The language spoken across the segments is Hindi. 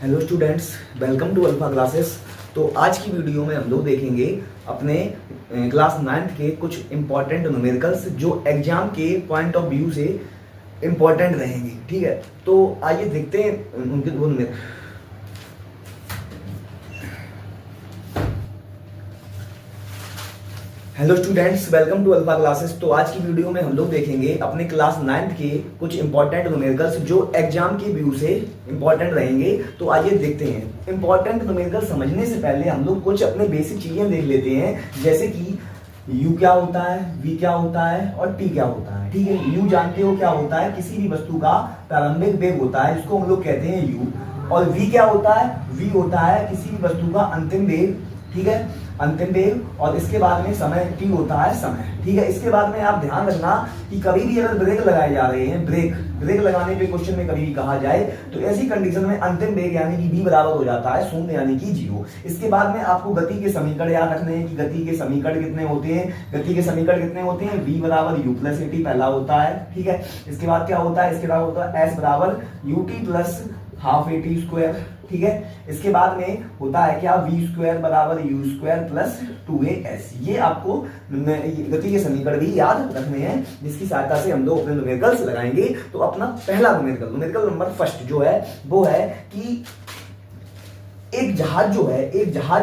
Hello students, welcome to Alpha Classes. तो आज की वीडियो में हम लोग देखेंगे अपने क्लास 9th के कुछ इंपॉर्टेंट न्यूमेरिकल्स जो एग्जाम के पॉइंट ऑफ व्यू से इंपॉर्टेंट रहेंगे। ठीक है, तो आइए देखते हैं उनके वो hello students, welcome to Alpha Classes. तो आज की वीडियो में हम लोग देखेंगे अपने क्लास 9th के कुछ इंपॉर्टेंट न्यूमेरिकल्स जो एग्जाम के व्यू से इंपॉर्टेंट रहेंगे। तो आइए देखते हैं। इंपॉर्टेंट न्यूमेरिकल समझने से पहले हम लोग कुछ अपने बेसिक चीजें देख लेते हैं, जैसे कि u क्या होता है, v क्या होता है और t क्या होता है। ठीक है, u जानते हो क्या होता है, किसी भी वस्तु का प्रारंभिक वेग होता है, इसको हम लोग कहते हैं u। और v क्या होता है, v होता है किसी भी वस्तु का अंतिम वेग। ठीक है, अंतिम वेग। और इसके बाद में समय t होता है समय। ठीक है, इसके बाद में आप ध्यान रखना कि कभी भी अगर ब्रेक लगाए जा रहे हैं, ब्रेक लगाने पे क्वेश्चन में कभी भी कहा जाए तो ऐसी कंडीशन में अंतिम वेग यानी कि v बराबर हो जाता है 0 यानी कि 0। इसके बाद में आपको गति के समीकरण याद रखने हैं कि गति के समीकरण कितने होते हैं। गति के समीकरण कितने होते हैं, v बराबर u प्लस ए टी पहला होता है। ठीक है, इसके बाद क्या होता है, इसके बाद होता है s बराबर U T plus half A T square. ठीक है, इसके बाद में होता है क्या, v स्क्वायर बराबर यू स्क्वायर प्लस 2as। ये आपको गति के समीकरण भी याद रखने हैं, जिसकी सहायता से हम लोग अपने न्यूमेरिकल्स लगाएंगे। तो अपना पहला न्यूमेरिकल नंबर फर्स्ट जो है वो है कि एक जहाज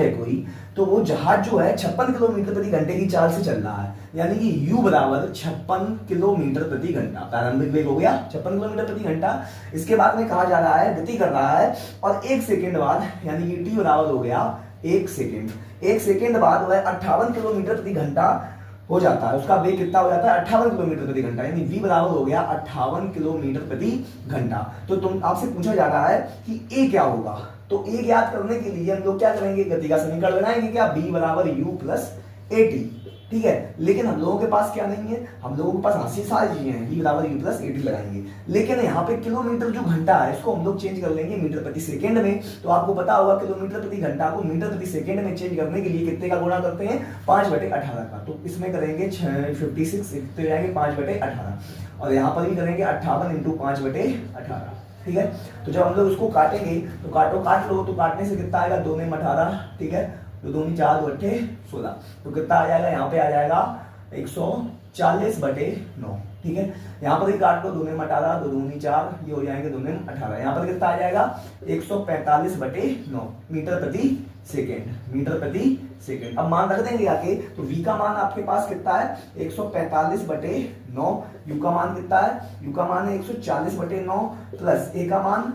है कोई, तो वो जहाज जो है 56 किलोमीटर प्रति घंटे की चाल से चल रहा है, यानी कि u बराबर 56 किलोमीटर प्रति घंटा। प्रारंभिक वेग हो गया 56 किलोमीटर प्रति घंटा। इसके बाद में कहा जा रहा है गति कर रहा है और 1 सेकेंड बाद यानी कि t बराबर हो गया 1 सेकेंड। 1 सेकेंड बाद वह 58 किलोमीटर प्रति घंटा हो जाता है। उसका वेग कितना हो जाता है, 58 किलोमीटर प्रति घंटा, यानी v बराबर हो गया 58 किलोमीटर प्रति घंटा। तो तुम आपसे पूछा जा रहा है कि a क्या होगा, तो a ज्ञात करने के लिए हम लोग क्या करेंगे, गति का समीकरण लगाएंगे क्या, v बराबर u प्लस ए टी। ठीक है, लेकिन हम लोगों के पास क्या नहीं है, हम लोगों के पास हासिल सारी चीजें हैं, v बराबर u प्लस ए टी लगाएंगे। लेकिन यहाँ पे किलोमीटर जो घंटा है इसको हम लोग चेंज कर लेंगे मीटर प्रति सेकंड में। तो आपको पता होगा किलोमीटर प्रति घंटा को मीटर प्रति सेकंड में चेंज करने के लिए कितने का गुणा करते हैं, 5/18 का। तो इसमें करेंगे 56 तो जाएंगे 5/18 और यहाँ पर भी करेंगे 58 इंटू 5/18। ठीक है, तो जब हम लोग उसको काटेंगे तो काट लो, तो काटने से कितना आएगा, 2 में 18। ठीक है, तो 2 में 4 2 8 16, तो कितना आ जाएगा, यहाँ पे आ जाएगा 140/9। ठीक है, यहाँ पर ही काट लो, 2 में 18 2 दूनी 4, ये हो जाएंगे 2 में 18। यहाँ पर कितना आ जाएगा 145/9 मीटर प्रति सेकेंड। अब मान रख देंगे आके, तो v का मान आपके पास कितना है, 145/9। u का मान कितना है, u का मान है 140/9 प्लस a का मान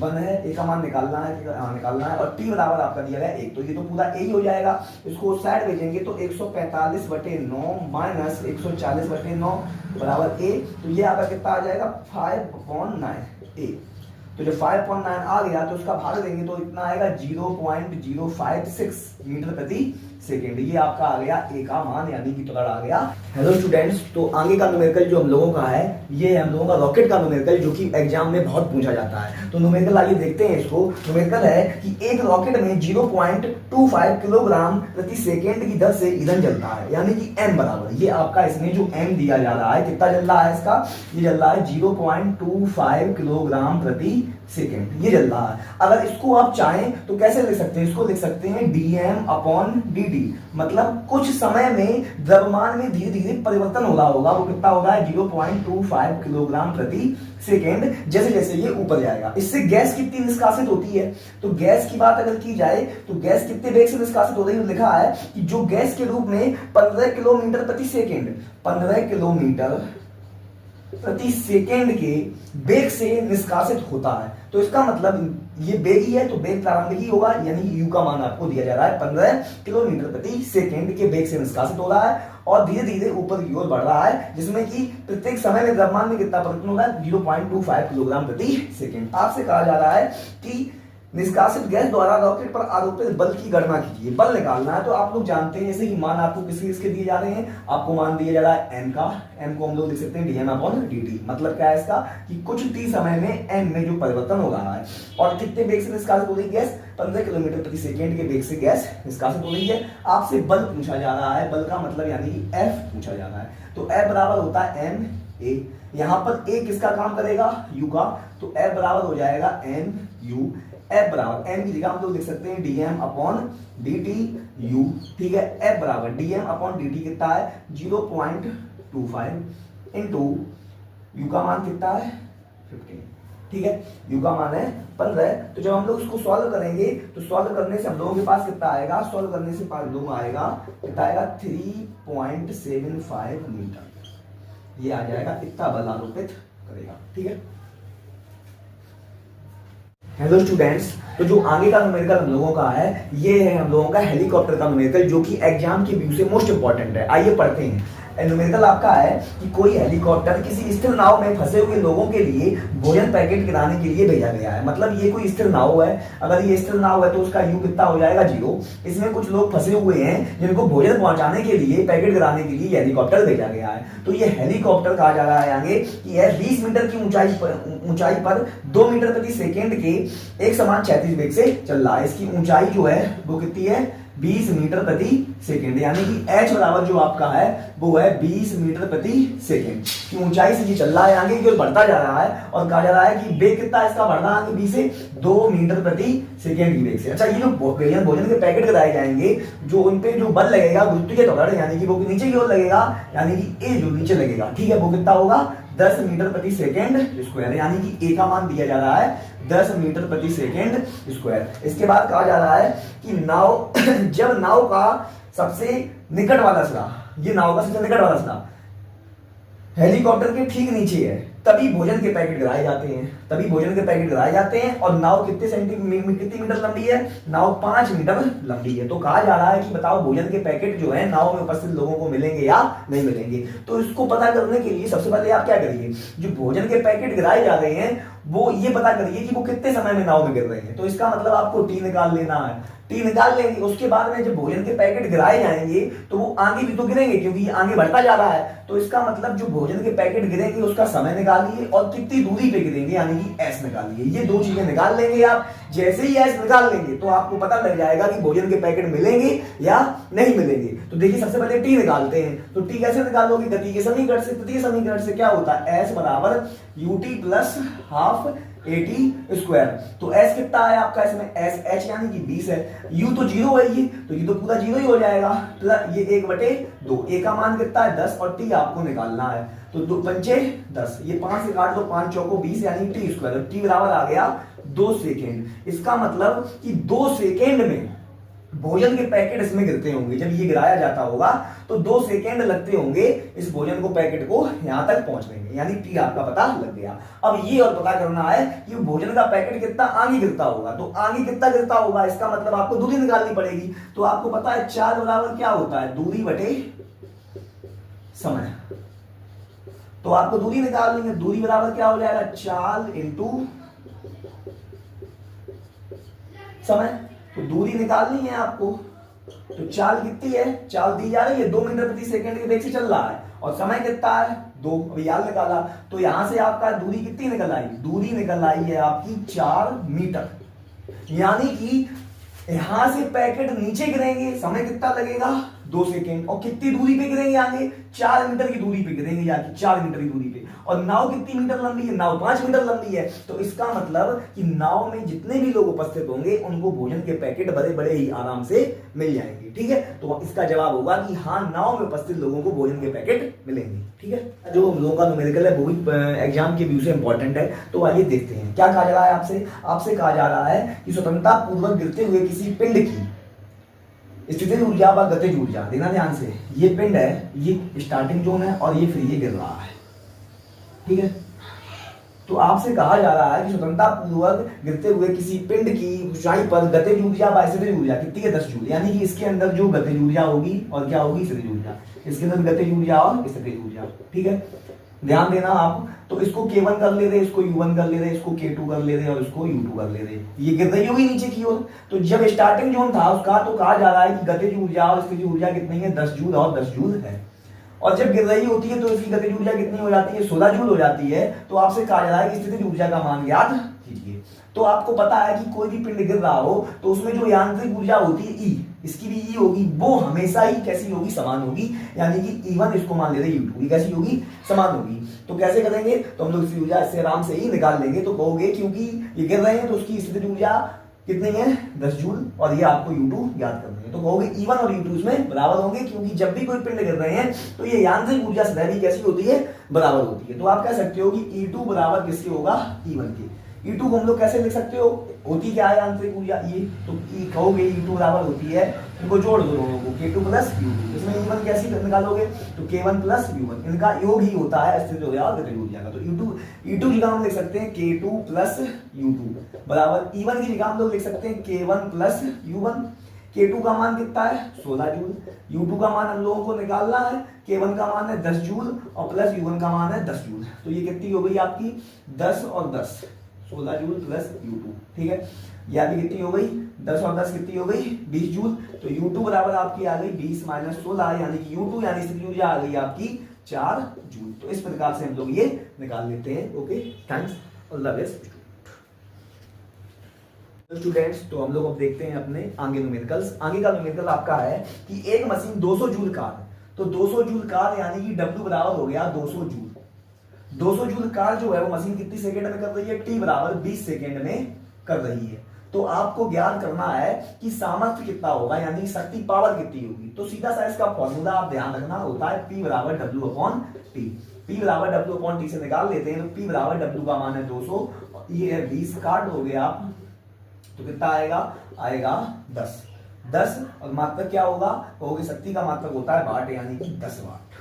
1 है, a का मान निकालना है और t बराबर आपका दिया गया 1। तो ये तो पूरा a ही हो जाएगा। इसको साइड भेजेंगे तो 145/9 माइनस 140/9 बराबर a। तो ये आपका कितना आ जाएगा, 5/9 a। तो जब 5/9 आ गया तो उसका भाग देंगे तो इतना आएगा 0.056 मीटर प्रति सेकेंड। ये आपका आ गया ए का मान, यानी कि उत्तर आ गया। हेलो स्टूडेंट्स, तो आगे का न्यूमेरिकल जो हम लोगों का है, ये है हम लोगों का रॉकेट का न्यूमेरिकल, जो कि एग्जाम में बहुत पूछा जाता है। तो न्यूमेरिकल आइए देखते हैं इसको। न्यूमेरिकल है कि एक रॉकेट में 0.25 किलोग्राम प्रति सेकेंड की दर से ईंधन जलता है, यानी कि m बराबर, ये आपका इसमें जो m दिया जा रहा है, कितना जल रहा है इसका, ये जल रहा है 0.25 किलोग्राम प्रति सेकेंड, ये जल रहा है। अगर इसको आप चाहें तो कैसे लिख सकते हैं, इसको लिख सकते हैं dm/dt, मतलब कुछ समय में द्रव्यमान में धीरे धीरे परिवर्तन हो रहा होगा, वो कितना होगा 0.25 किलोग्राम प्रति सेकेंड, जैसे जैसे ये ऊपर जाएगा। इससे गैस कितनी निष्कासित होती है, तो गैस की बात अगर की जाए तो गैस कितने वेग से निष्कासित हो रही है, लिखा है कि जो गैस के रूप में 15 किलोमीटर प्रति सेकेंड, 15 किलोमीटर प्रति सेकेंड के वेग से निष्कासित होता है। तो इसका मतलब ये वेग ही है, तो वेग प्रारंभिक ही होगा, यानी u का मान आपको दिया जा रहा है 15 किलोमीटर प्रति सेकेंड के वेग से निष्कासित हो रहा है और धीरे धीरे ऊपर की ओर बढ़ रहा है, जिसमें कि प्रत्येक समय में द्रव्यमान में कितना परिवर्तन होगा, 0.25 किलोग्राम प्रति सेकेंड। आपसे कहा जा रहा है कि निष्कासित गैस द्वारा रॉकेट पर आरोपित बल की गणना कीजिए। बल निकालना है, तो आप लोग जानते हैं जैसे कि मान आपको किसके दिए जा रहे हैं, आपको मान दिया जा रहा है m का, m को हम लोग लिख सकते हैं dm/dt। मतलब क्या है इसका, कि कुछ t समय में m में जो परिवर्तन हो रहा है और कितने वेग से निष्कासित हो रही है गैस, 15 किलोमीटर प्रति सेकेंड के वेग से गैस निष्कासित हो रही है। आपसे बल पूछा जा रहा है, बल का मतलब यानी कि F पूछा जा रहा है। तो F बराबर होता है m a, यहाँ पर a किसका काम करेगा, u का, तो F बराबर हो जाएगा m u। F बराबर m की जगह हम लोग लिख सकते हैं dm अपॉन dt u, ठीक है। F बराबर dm अपॉन dt कितना है 0.25 इंटू u का मान कितना है 15, ठीक है। u का मान है 15। तो जब हम लोग इसको सॉल्व करेंगे तो सॉल्व करने से हम लोगों के पास कितना आएगा, सॉल्व करने से पास लोग आएगा कितना आएगा 3.75 मीटर, ये आ जाएगा, इतना बल आरोपित करेगा, ठीक है। हेलो स्टूडेंट्स, तो जो आगे का न्यूमेरिकल हम लोगों का है ये है हम लोगों का हेलीकॉप्टर का न्यूमेरिकल, जो कि एग्जाम के व्यू से मोस्ट इंपॉर्टेंट है। आइए पढ़ते हैं। न्यूमेरिकल आपका है कि कोई हेलीकॉप्टर किसी स्थिर नाव में फंसे हुए लोगों के लिए भोजन पैकेट गिराने के लिए भेजा गया है। मतलब ये कोई स्थिर नाव है, अगर ये स्थिर नाव है तो उसका यू कितना हो जाएगा 0। इसमें कुछ लोग फंसे हुए हैं जिनको भोजन पहुंचाने के लिए, पैकेट गिराने के लिए हेलीकॉप्टर भेजा गया है। तो ये हेलीकॉप्टर कहा जा रहा है आगे कि यह 20 मीटर की ऊंचाई पर 2 मीटर प्रति सेकेंड के एक समान क्षैतिज वेग से चल रहा है। इसकी ऊंचाई जो है वो कितनी है 20 मीटर प्रति सेकेंड, यानी कि h बराबर जो आपका है वो है 20 मीटर प्रति सेकेंड की ऊंचाई से ये चल रहा है, आगे की ओर बढ़ता जा रहा है। और कहा जा रहा है कि वेग कितना इसका बढ़ रहा है, 20 से 2 मीटर प्रति सेकेंड की वेग से। अच्छा, ये जो भोजन के पैकेट गिराए जाएंगे, जो उन पे जो बल लगेगा गुरुत्वीय त्वरण, यानी कि वो नीचे की ओर लगेगा, यानी कि ए जो नीचे लगेगा, ठीक है, वो कितना होगा 10 मीटर प्रति सेकेंड स्क्वायर, यानी कि ए का मान दिया जा रहा है 10 मीटर प्रति सेकेंड स्क्वायर। इसके बाद कहा जा रहा है कि नाव जब नाव का सबसे निकट वाला सिरा, ये नाव का सबसे निकट वाला सिरा हेलीकॉप्टर के ठीक नीचे है, तभी भोजन के पैकेट गिराए जाते हैं, तभी भोजन के पैकेट गिराए जाते हैं। और नाव कितनी मीटर लंबी है, नाव 5 मीटर लंबी है। तो कहा जा रहा है कि बताओ भोजन के पैकेट जो है नाव में उपस्थित लोगों को मिलेंगे या नहीं मिलेंगे। तो इसको पता करने के लिए सबसे पहले आप क्या करिए, जो भोजन के पैकेट गिराए जा रहे हैं वो ये पता करिए कि वो कितने समय में नाव में गिर रहे हैं। तो इसका मतलब आपको टी निकाल लेना है, टी निकाल लेंगे। उसके बाद में जब भोजन के पैकेट गिराए जाएंगे तो वो आगे भी तो गिरेंगे, क्योंकि ये आगे बढ़ता जा रहा है। तो इसका मतलब जो भोजन के पैकेट गिरेंगे उसका समय निकालिए और कितनी दूरी पे गिरेंगे, यानी कि एस निकालिए। ये दो चीजें निकाल लेंगे आप। जैसे ही एस निकाल लेंगे तो आपको पता लग जाएगा कि भोजन के पैकेट मिलेंगे या नहीं मिलेंगे। तो देखिए सबसे पहले टी निकालते हैं। तो टी कैसे निकालोगे, गति के समीकरण से। तृतीय समीकरण से क्या होता है, एस बराबर UT plus half AT square. तो S कितना है आपका, इसमें एस एच यानी कि 20 है, U तो 0 है, ये तो पूरा 0 ही हो जाएगा, प्लस ये 1/2, A का मान कितना है 10 और T आपको निकालना है। तो 2 पंचे 10, ये 5 से काट दो, 5 चौको 20 यानी T स्क्वायर। T बराबर आ गया 2 सेकेंड। इसका मतलब कि 2 सेकेंड में भोजन के पैकेट इसमें गिरते होंगे। जब ये गिराया जाता होगा तो 2 सेकेंड लगते होंगे इस भोजन को, पैकेट को यहां तक पहुंचने में, यानी टी आपका पता लग गया। अब ये और पता करना है कि भोजन का पैकेट कितना आगे गिरता होगा। तो आगे कितना गिरता होगा, इसका मतलब आपको दूरी निकालनी पड़ेगी। तो आपको पता है 4 बराबर क्या होता है, दूरी बटे समय। तो आपको दूरी निकालनी है, दूरी बराबर क्या हो जाएगा 4 इंटू समय। तो दूरी निकालनी है आपको। तो चाल कितनी है, चाल दी जा रही है 2 मीटर प्रति सेकंड के वेग से चल रहा है, और समय कितना है 2, अभी याद निकाला। तो यहां से आपका दूरी कितनी निकल आई, दूरी निकल आई है आपकी 4 मीटर, यानी कि यहां से पैकेट नीचे गिरेंगे, समय कितना लगेगा 2 सेकेंड, और कितनी दूरी पे गिरेंगे आगे 4 मीटर की दूरी पे गिरेंगे, यानी 4 मीटर की दूरी पे। और नाव कितनी मीटर लंबी है, नाव 5 मीटर लंबी है। तो इसका मतलब कि नाव में जितने भी लोग उपस्थित होंगे उनको भोजन के पैकेट बड़े बड़े ही आराम से मिल जाएंगे, ठीक है। तो इसका जवाब होगा कि हाँ, नाव में उपस्थित लोगों को भोजन के पैकेट मिलेंगे, ठीक है। जो हम लोगों का न्यूमेरिकल है वो भी एग्जाम के व्यू से इंपॉर्टेंट है। तो आइए देखते हैं क्या कहा जा रहा है आपसे। आपसे कहा जा रहा है कि स्वतंत्रता पूर्वक गिरते हुए किसी पिंड की स्थितिज ऊर्जा व गतिज ऊर्जा, देना ध्यान से, ये पिंड है, ये स्टार्टिंग जोन है और ये फिर ये गिर रहा है, ठीक है। तो आपसे कहा जा रहा है कि स्वतंत्रता पूर्वक गिरते हुए किसी पिंड की ऊंचाई पर गतिज ऊर्जा व स्थितिज ऊर्जा कितनी है 10 जूल, यानी कि इसके अंदर जो गतिज ऊर्जा होगी और क्या होगी स्थितिज ऊर्जा, इसके अंदर गतिज ऊर्जा और स्थितिज ऊर्जा, ठीक है। ध्यान देना आप। तो इसको K1 कर ले रहे, इसको U1 कर ले रहे, इसको K2 कर ले रहे और इसको U2 कर ले रहे, ये गिर रही होगी नीचे की ओर। तो जब स्टार्टिंग जोन था उसका, तो कहा जा रहा है कि गतिज ऊर्जा और स्थितिज ऊर्जा कितनी है 10 जूल और 10 जूल है। और जब गिर रही होती है तो इसकी गतिज ऊर्जा कितनी हो जाती है 16 जूल हो जाती है। तो आपसे कहा जा रहा है कि स्थितिज ऊर्जा का मान ज्ञात कीजिए। तो आपको पता है कि कोई भी पिंड गिर रहा हो तो उसमें जो यांत्रिक ऊर्जा होती है E, इसकी भी E होगी, वो हमेशा ही कैसी होगी, समान होगी, यानी कि E1 इसको मान ले रहे U2, कैसी होगी, समान होगी। तो कैसे करेंगे, तो हम लोग इसकी ऊर्जा इससे आराम से ही निकाल लेंगे। तो कहोगे क्योंकि ये गिर रहे हैं तो उसकी स्थितिज ऊर्जा कितनी है 10 जूल, और ये आपको U2 याद करनी है। तो कहोगे E1 और U2 इसमें बराबर होंगे, क्योंकि जब भी कोई पिंड गिर रहे हैं तो ये यांत्रिक ऊर्जा सदैव ही कैसी होती है, बराबर होती है। तो आप कह सकते हो कि E2 बराबर किसके होगा, E1 के। E2 को हम लोग कैसे लिख सकते हो, होती क्या है यांत्रिक ऊर्जा ये, तो कहोगे E2 बराबर होती है, इनको जोड़ दो दोनों को, K2 प्लस U2। इसमें E1 कैसे निकालोगे, तो K1 प्लस U1, इनका योग ही होता है स्थिर ऊर्जा और गतिज ऊर्जा का। तो E2 की जगह हम लिख सकते हैं K2 प्लस U2 बराबर E1 की जगह हम लोग लिख सकते हैं K1 प्लस U1। K2 का मान कितना है 16 जूल, U2 का मान हम लोगों को निकालना है, K1 का मान है 10 जूल और प्लस U1 का मान है 10 जूल। तो ये कितनी हो गई आपकी 10 और 10, 16 जूल प्लस U2, ठीक है। ये आपकी कितनी हो गई 10 और 10 कितनी हो गई 20 जूल। तो U2 बराबर आपकी आ गई 20 माइनस 16, यानी कि U2 यानी स्थिर ऊर्जा आ गई आपकी 4 जूल। तो इस प्रकार से हम लोग ये निकाल लेते हैं। Okay, thanks, all the best students. तो हम लोग अब देखते हैं अपने आगे न्यूमेरिकल्स। आगे का न्यूमेरिकल आपका है कि एक मशीन 200 जूल कार, तो 200 जूल कार यानी कि W बराबर हो गया 200 जूल। 200 जूल कार जो है वो मशीन कितनी सेकंड में कर रही है, T बराबर 20 सेकंड में कर रही है। तो आपको ज्ञात करना है कि सामर्थ्य कितना होगा, यानी शक्ति पावर कितनी होगी। तो सीधा सा इसका फॉर्मूला आप ध्यान रखना होता है P बराबर W अपॉन टी। P बराबर W अपॉन टी से निकाल लेते हैं। तो P बराबर W का मान है 200, ये है 20, काट दोगे आप तो कितना आएगा, आएगा 10 और मात्रक क्या होगा, कहोगे शक्ति का मात्रक होता है वाट, यानी कि 10 वाट।